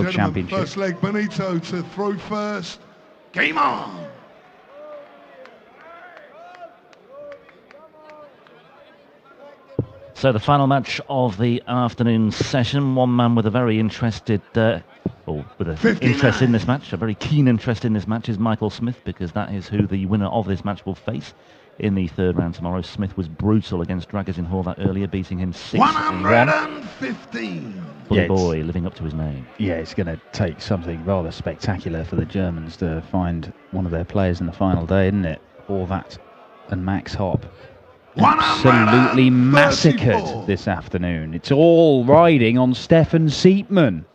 World Championship. First leg, Benito to throw first. Game on! So the final match of the afternoon session, one man with a very interested, with an interest in this match, a very keen interest in this match is Michael Smith, because that is who the winner of this match will face in the third round tomorrow. Smith was brutal against Dragutin Horvat earlier, beating him 6-1. 115. Bully boy, living up to his name. Yeah, it's going to take something rather spectacular for the Germans to find one of their players in the final day, isn't it? Horvat and Max Hopp. Absolutely massacred this afternoon. It's all riding on Stefan Siepmann.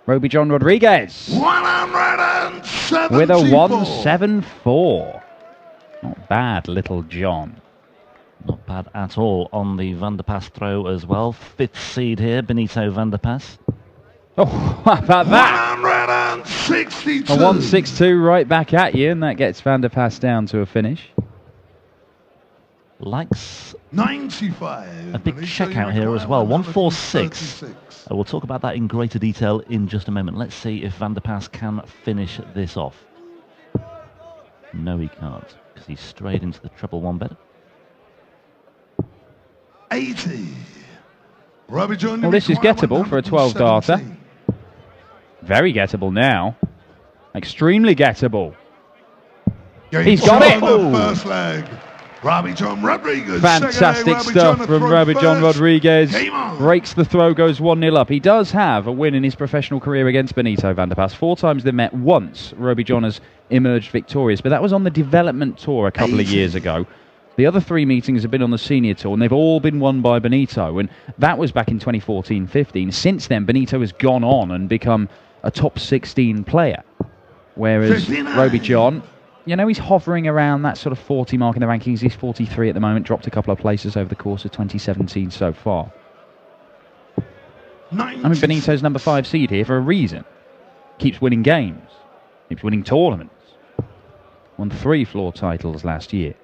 Rowby John Rodriguez 174. with a 174. Not bad, little John. Not bad at all on the Van der Pas throw as well. Fifth seed here, Benito Van der Pas. Oh, how about that? 162. A 162 right back at you, and that gets Van der Pas down to a finish. Likes 95. a big checkout here as well, 146. We'll talk about that in greater detail in just a moment. Let's see if Van der Pas can finish this off. No, he can't, because he's strayed into the treble one better. 80. Rowby John. Well, this is gettable for a 12-darter. Very gettable now. Extremely gettable. He's got it! The first leg. Rowby John Rodriguez. Fantastic stuff from Rowby John Rodriguez. Breaks the throw, goes 1-0 up. He does have a win in his professional career against Benito Van der Pas. 4 times they met. Once Rowby John has emerged victorious, but that was on the development tour a couple of years ago. The other 3 meetings have been on the senior tour, and they've all been won by Benito, and that was back in 2014-15. Since then, Benito has gone on and become a top 16 player, whereas 59. Rowby John, you know, he's hovering around that sort of 40 mark in the rankings. He's 43 at the moment, dropped a couple of places over the course of 2017 so far. 90. I mean, Benito's number 5 seed here for a reason. Keeps winning games, keeps winning tournaments. Won 3 floor titles last year.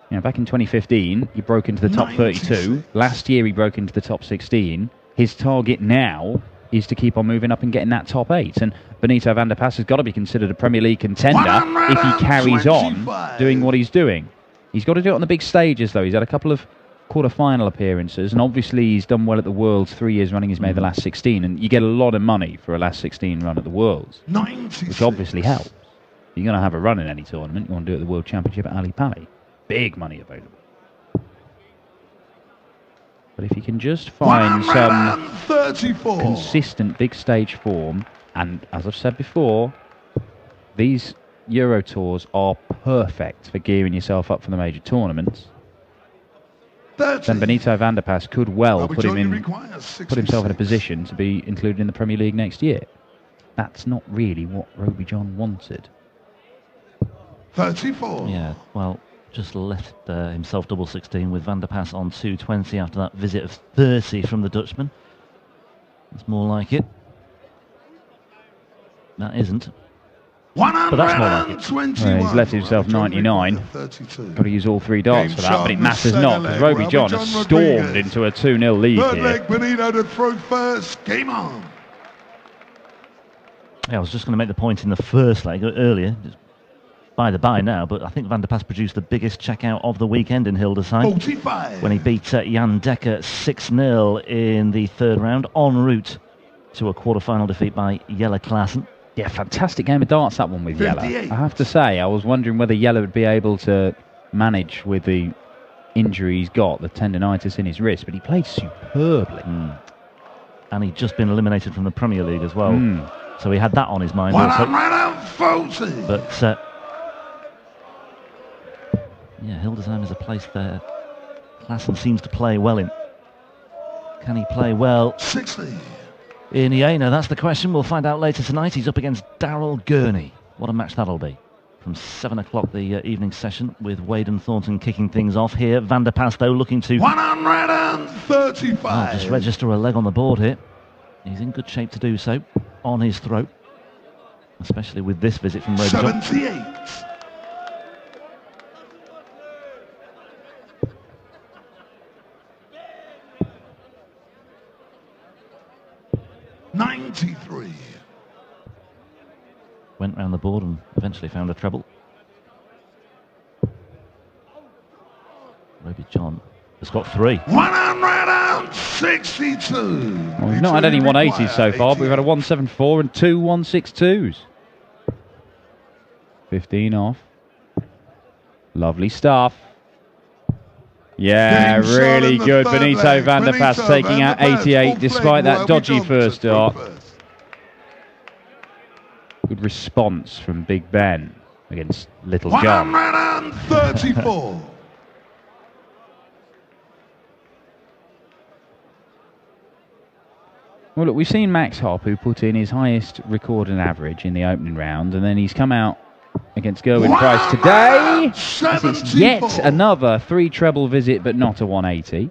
You know, back in 2015, he broke into the top 32. Last year, he broke into the top 16. His target now is to keep on moving up and getting that top 8. And Benito Van der Pas has got to be considered a Premier League contender if he carries on doing what he's doing. He's got to do it on the big stages, though. He's had a couple of quarter-final appearances, and obviously he's done well at the Worlds 3 years running. He's made the last 16, and you get a lot of money for a last 16 run at the Worlds, 96. which obviously helps. You're going to have a run in any tournament. You want to do it at the World Championship at Ali Pali. Big money available. But if you can just find some 34. consistent big stage form, and as I've said before, these Euro tours are perfect for gearing yourself up for the major tournaments. 30. Then Benito Van der Pas could well put himself in a 66. position to be included in the Premier League next year. That's not really what Rowby John wanted. 34. Yeah, well, just left himself double 16 with Van der Pas on 220 after that visit of 30 from the Dutchman. It's more like it. That isn't. But that's more like it. Well, he's left himself 99. 32. Got to use all 3 darts Game for that, but it shot, matters the not, second because leg. Rowby John has Rowby John stormed Rodriguez. into a 2-0 lead Third here. leg, Benito to throw first. Game on. Yeah, I was just going to make the point in the first leg earlier, just by the by now, but I think Van der Pas produced the biggest checkout of the weekend in Hildesheim 45. when he beat Jan Dekker 6-0 in the third round, en route to a quarter-final defeat by Jelle Klaassen. Yeah, fantastic game of darts, that one with Jelle. 58. I have to say, I was wondering whether Jelle would be able to manage with the injury he's got, the tendinitis in his wrist, but he played superbly. And he'd just been eliminated from the Premier League as well. So he had that on his mind also. 140. But, yeah, Hildesheim is a place there Klaassen seems to play well in. Can he play well 60. in Jena? That's the question. We'll find out later tonight. He's up against Daryl Gurney. What a match that'll be. From 7 o'clock the evening session with Wade and Thornton kicking things off here. Van der Pas, though, looking to 135. just register a leg on the board here. He's in good shape to do so on his throat, especially with this visit from Rowby John. 78. 93. Went round the board and eventually found a treble. Rowby John has got 3. 162. Well, we've not had any 180s so far, but we've had a 174 and 2 162s. 15 off. Lovely stuff. Yeah, really good. Benito van der Pas taking out 88 despite that dodgy first start. Good response from Big Ben against Little John. 134. Well, look, we've seen Max Hopp, who put in his highest recorded average in the opening round, and then he's come out against Gerwyn Price today. As it's yet another 3 treble visit, but not a 180.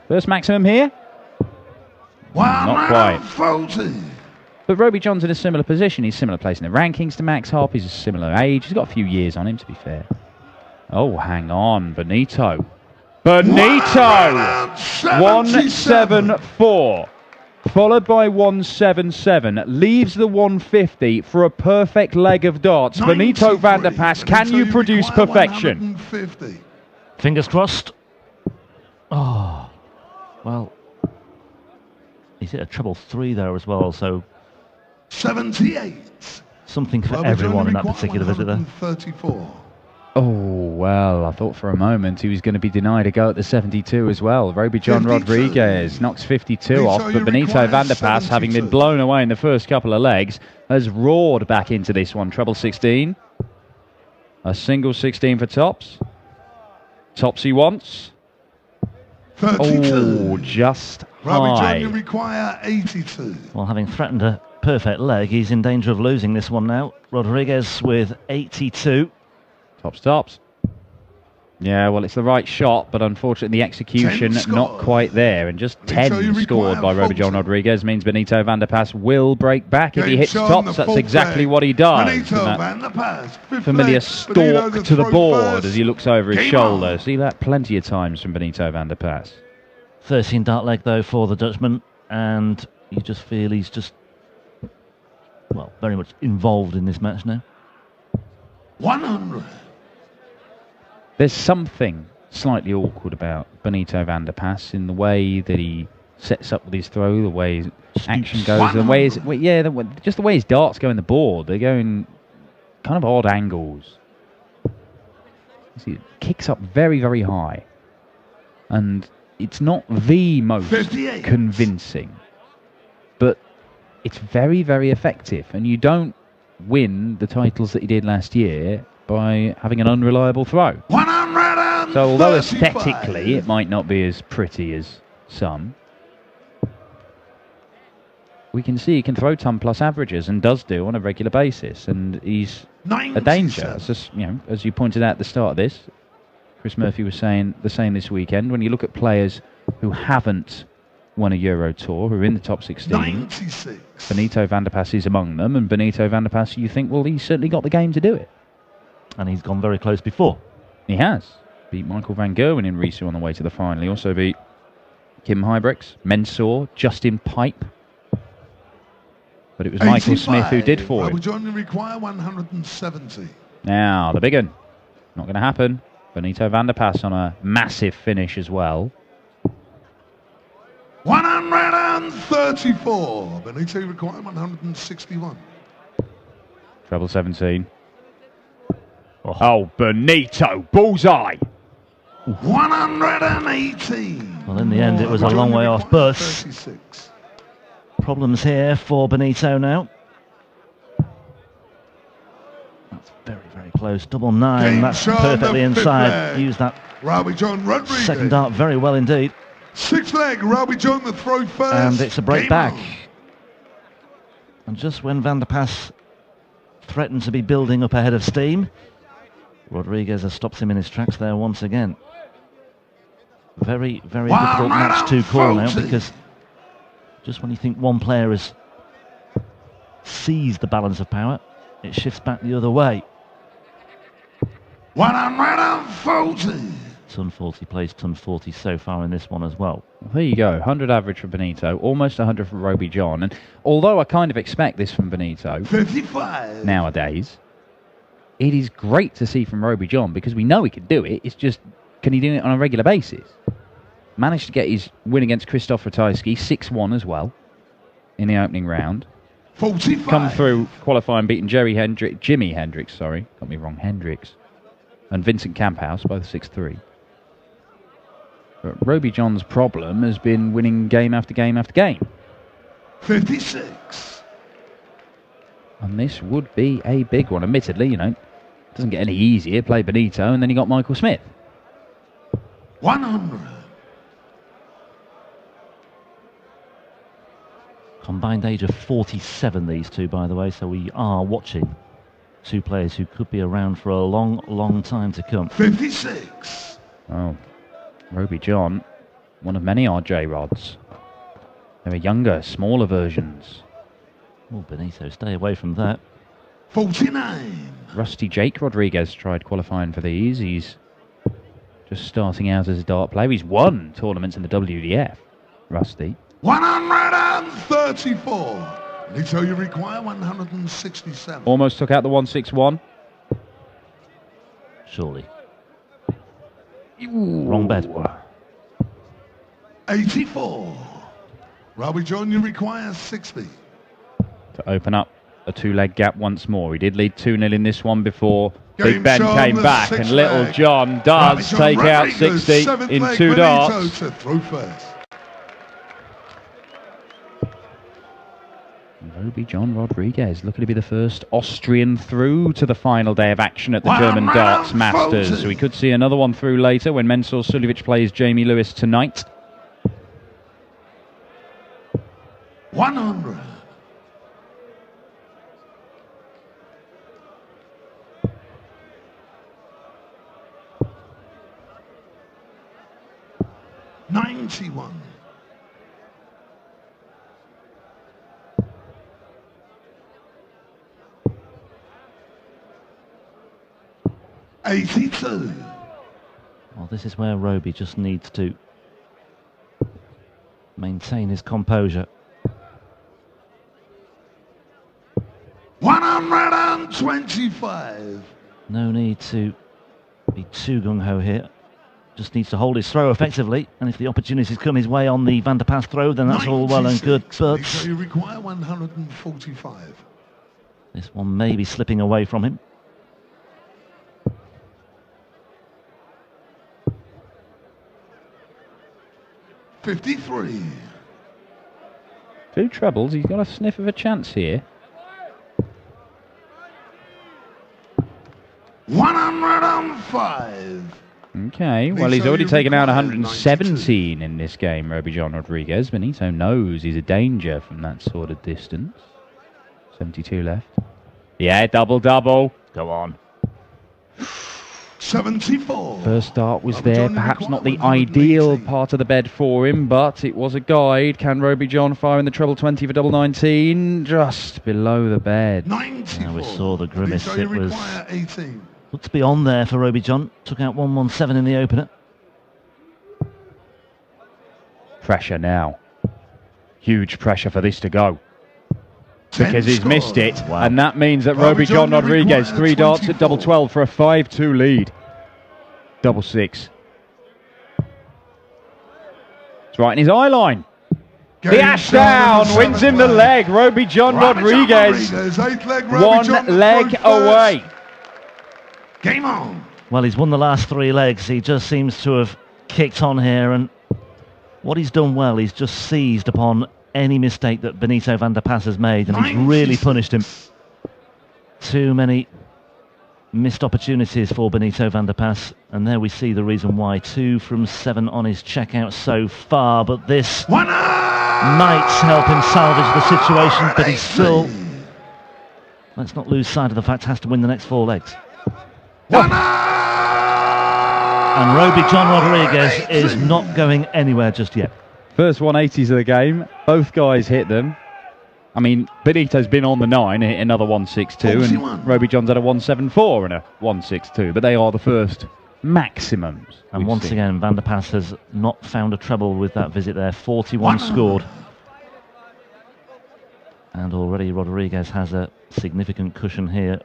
First maximum here? Not quite. But Rowby John's in a similar position. He's similar place in the rankings to Max Hopp. He's a similar age. He's got a few years on him, to be fair. Oh, hang on. Benito. 174. Followed by 177. Leaves the 150 for a perfect leg of darts. Benito van der Pas, can you produce perfection? Fingers crossed. Oh, well, he's hit a treble 3 there as well, so 78. Something for everyone in that particular visit there. 34. Oh, well, I thought for a moment he was going to be denied a go at the 72 as well. Rowby John Rodriguez knocks 52 off, but Benito van der Pas, having been blown away in the first couple of legs, has roared back into this one. Treble 16. A single 16 for tops. Tops he wants. 32. Oh, just Rowby high. John, you require 82. Well, having threatened a perfect leg, he's in danger of losing this one now. Rodriguez with 82. Tops. Yeah, well, it's the right shot, but unfortunately the execution not quite there. And just 10 scored by Rowby John Rodriguez means Benito van der Pas will break back if he hits tops. That's exactly what he does. Familiar stalk to the board as he looks over his shoulder. See that plenty of times from Benito van der Pas. 13 dart leg, though, for the Dutchman. And you just feel he's just, well, very much involved in this match now. 100. There's something slightly awkward about Benito van der Pas in the way that he sets up with his throw, the way his action goes, the way just the way his darts go in the board. They're going kind of odd angles. See, it kicks up very, very high, and it's not the most 58. convincing, but it's very, very effective. And you don't win the titles that he did last year by having an unreliable throw. 135. So although aesthetically it might not be as pretty as some, we can see he can throw ton plus averages and does do on a regular basis, and he's 97. a danger. It's just, as you pointed out at the start of this, Chris Murphy was saying the same this weekend. When you look at players who haven't won a Euro Tour, who are in the top 16, 96. Benito van der Pas is among them, and Benito van der Pas, you think, well, he's certainly got the game to do it. And he's gone very close before. He has. Beat Michael van Gerwen in Risu on the way to the final. He also beat Kim Huybrechts, Mensur, Justin Pipe. But it was Michael Smith who did for him. Rowby John require 170. Now, the big one. Not going to happen. Benito van der Pas on a massive finish as well. 134. Benito require 161. Treble 17. Oh, Benito, bullseye. 118. Well, in the end, it was a long way off, but 36. problems here for Benito now. That's very, very close. Double 9, that's perfectly inside. Use that Rowby John Rodriguez. second dart very well indeed. 6 leg, Rowby John the throw first. And it's a break Game back. on. And just when Van der Pas threatened to be building up ahead of steam, Rodriguez has stopped him in his tracks there once again. Very, very difficult match to call now, because just when you think one player has seized the balance of power, it shifts back the other way. 140. plays ton 40 so far in this one as well. There you go, 100 average for Benito, almost 100 for Rowby John. And although I kind of expect this from Benito 55. nowadays, it is great to see from Rowby John because we know he can do it. It's just, can he do it on a regular basis? Managed to get his win against Krzysztof Ratajski, 6-1 as well, in the opening round. 45. Come through qualifying, beating Jimi Hendrix, got me wrong, Hendrix, and Vincent Kamphaus, both 6-3. But Rowby John's problem has been winning game after game after game. 56. And this would be a big one. Admittedly, it doesn't get any easier. Play Benito, and then you got Michael Smith. 100. Combined age of 47, these two, by the way, so we are watching two players who could be around for a long, long time to come. 56. Oh, Rowby John, one of many RJ rods. There are younger, smaller versions. Oh, Benito, stay away from that. 49. Rusty Jake Rodriguez tried qualifying for these. He's just starting out as a dart player. He's won tournaments in the WDF, Rusty. 134. Benito, you require 167. Almost took out the 161. Surely. Ooh. Wrong bet. 84. Rowby John, you require 60. To open up a two-leg gap once more. He did lead 2-0 in this one before Big Game Ben shown came the back, sixth and Little leg. John does John take out Rodriguez, 60 seventh in leg, 2 Benito darts. to throw first. Rowby John Rodriguez looking to be the first Austrian through to the final day of action at the German Darts Masters. So we could see another one through later when Mensur Suljovic plays Jamie Lewis tonight. 100. $91. 82. Well, this is where Rowby just needs to maintain his composure. 125. No need to be too gung-ho here. Just needs to hold his throw effectively, and if the opportunities come his way on the Van der Paas throw, then that's all well and good, but So you require 145. this one may be slipping away from him. 53. 2 trebles, he's got a sniff of a chance here. 105. Okay, well, he's already taken out 117 in this game, Rowby John Rodriguez. Benito knows he's a danger from that sort of distance. 72 left. Yeah, double-double. Go on. 74. First start was Rowby there, John, you perhaps require not the 118. ideal part of the bed for him, but it was a guide. Can Rowby John fire in the treble 20 for double 19? Just below the bed. 94. Yeah, we saw the grimace. So you It was require 18. looked to be on there for Rowby John. Took out 117 in the opener. Pressure now. Huge pressure for this to go. Because he's missed it, Wow. and that means that Rowby Rowby John John Rodriguez, requires 3 darts at 24. double 12 for a 5-2 lead. Double 6. It's right in his eye line. The Ashdown wins him the leg. Rowby John Rodriguez, Eighth leg, Rowby one John, leg throw first. away. Game on. Well, he's won the last 3 legs. He just seems to have kicked on here, and what he's done well, he's just seized upon any mistake that Benito Van der Paas has made, and he's really punished him. Too many missed opportunities for Benito Van der Paas, and there we see the reason why. 2 from 7 on his checkout so far, but this might help him salvage the situation, but he's still, let's not lose sight of the fact, has to win the next 4 legs. And Rowby John Rodriguez is not going anywhere just yet. First 180s of the game. Both guys hit them. I mean, Benito's been on the 9, hit another 162, and Rowby John's had a 174 and a 162, but they are the first maximums. And once again, Van der Pas has not found a treble with that visit there. 41 scored. And already Rodriguez has a significant cushion here.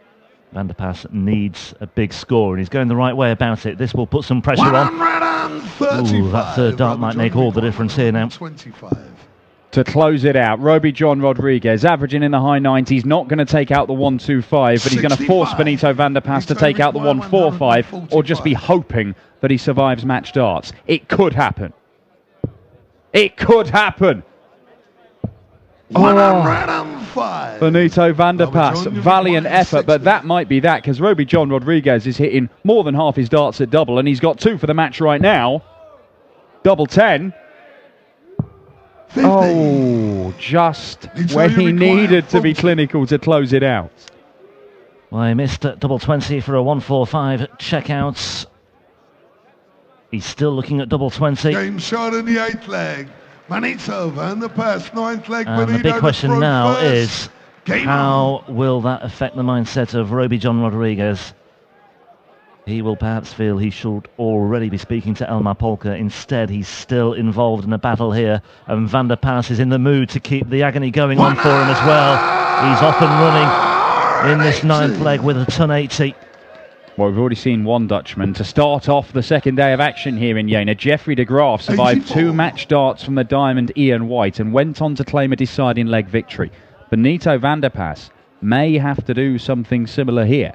Van der Pas needs a big score, and he's going the right way about it. This will put some pressure on. Ooh, that third dart might make all the difference here now. 25. To close it out, Rowby John Rodriguez, averaging in the high 90s, not going to take out the 125, but he's going to force Benito van der Pas to take out the 145, or just be hoping that he survives match darts. It could happen. It could happen. 105. Benito van der Pas, valiant effort, but that might be that, because Rowby John Rodriguez is hitting more than half his darts at double, and he's got 2 for the match right now. Double 10. 50. Oh, just when he needed to be clinical to close it out. Well, he missed at double 20 for a 145 checkouts. He's still looking at double 20. Game shot in the 8th leg. Benito van der Pas, 9th leg. And Benito, the big question now is, Game how will that affect the mindset of Rowby John Rodriguez? He will perhaps feel he should already be speaking to Elmar Polka. Instead, he's still involved in a battle here, and Van der Pas is in the mood to keep the agony going on for him as well. He's off and running in this 9th leg with a ton 80. Well, we've already seen one Dutchman to start off the second day of action here in Jena. Jeffrey de Graaf survived 2 match darts from the Diamond Ian White and went on to claim a deciding leg victory. Benito van der Pas may have to do something similar here.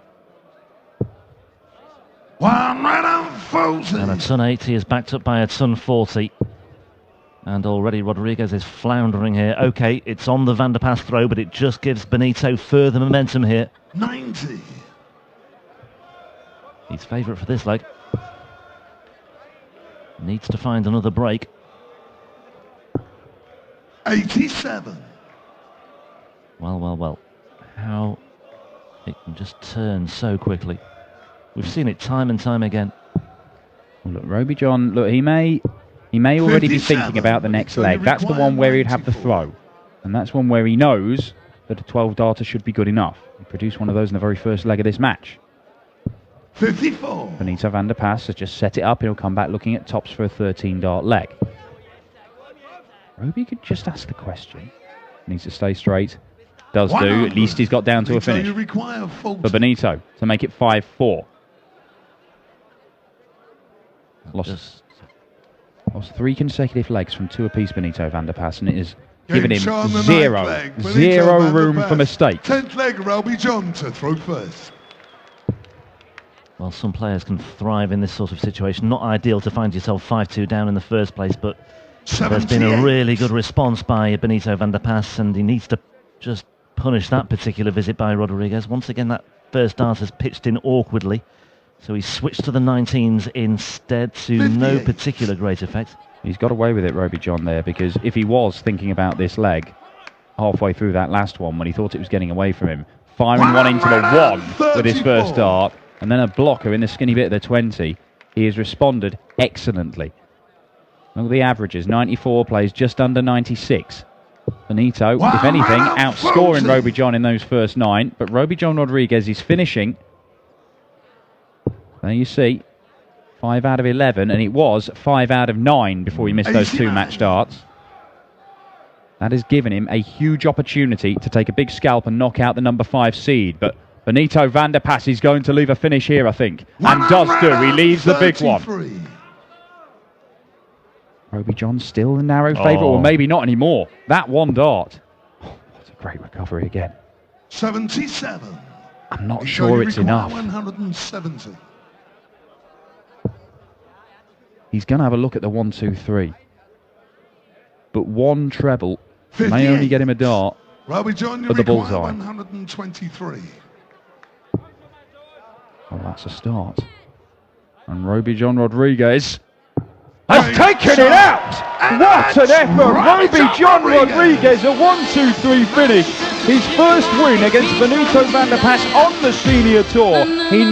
140. And a ton 80 is backed up by a ton 40. And already Rodriguez is floundering here. Okay, it's on the Van der Pas throw, but it just gives Benito further momentum here. 90. He's favourite for this leg. Needs to find another break. 87. Well. How it can just turn so quickly. We've seen it time and time again. Well, look, Rowby John, look, he may already be thinking about the next leg. That's the one where he'd have the throw. And that's one where he knows that a 12 darter should be good enough. He produced one of those in the very first leg of this match. 54. Benito van der Pas has just set it up. He'll come back looking at tops for a 13 dart leg. Rowby could just ask the question. Needs to stay straight. Does do. At least he's got down to a finish. For Benito to make it 5-4. Lost 3 consecutive legs from 2 apiece, Benito van der Pas, and it has given him zero room for mistake. 10th leg, Rowby John to throw first. Well, some players can thrive in this sort of situation. Not ideal to find yourself 5-2 down in the first place, but there's been a really good response by Benito van der Pas, and he needs to just punish that particular visit by Rodriguez. Once again, that first dart has pitched in awkwardly, so he switched to the 19s instead to 58. No particular great effect. He's got away with it, Rowby John, there, because if he was thinking about this leg halfway through that last one when he thought it was getting away from him, firing one into the 1 with his first dart, and then a blocker in the skinny bit of the 20, he has responded excellently. Look at the averages. 94 plays just under 96. Benito, if anything, outscoring Rowby John in those first 9. But Rowby John Rodriguez is finishing. There you see. 5 out of 11. And it was 5 out of 9 before he missed those 2 match darts. That has given him a huge opportunity to take a big scalp and knock out the number 5 seed. But Benito van der Pas is going to leave a finish here, I think. And does do. He leaves the big one. Rowby John still the narrow favourite, or maybe not anymore. That 1 dart. Oh, what a great recovery again. 77. I'm not sure it's enough. 170. He's going to have a look at the 1, 2, 3. But 1 treble may only get him a dart Rowby John, for the bullseye. 123. Well, that's a start. And Rowby John Rodriguez has taken it out! What an effort! Rowby John Rodriguez, a 1-2-3 finish. His first win against Benito van der Pas on the senior tour. He